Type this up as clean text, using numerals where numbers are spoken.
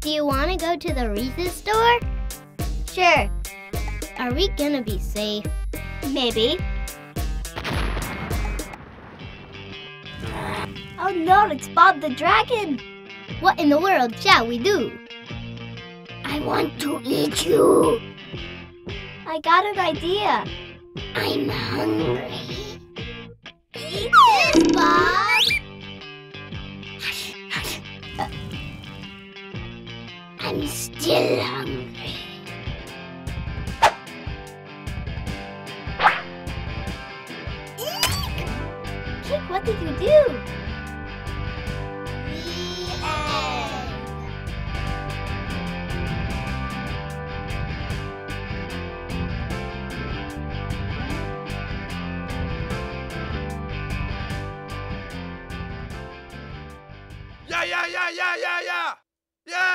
Do you want to go to the Reese's store? Sure. Are we gonna be safe? Maybe. Oh no, it's Bob the Dragon! What in the world shall we do? I want to eat you! I got an idea! I'm hungry! Eat this, Bob! I'm still hungry. Kick, what did you do? Yeah, yeah, yeah, yeah, yeah, yeah! Yeah!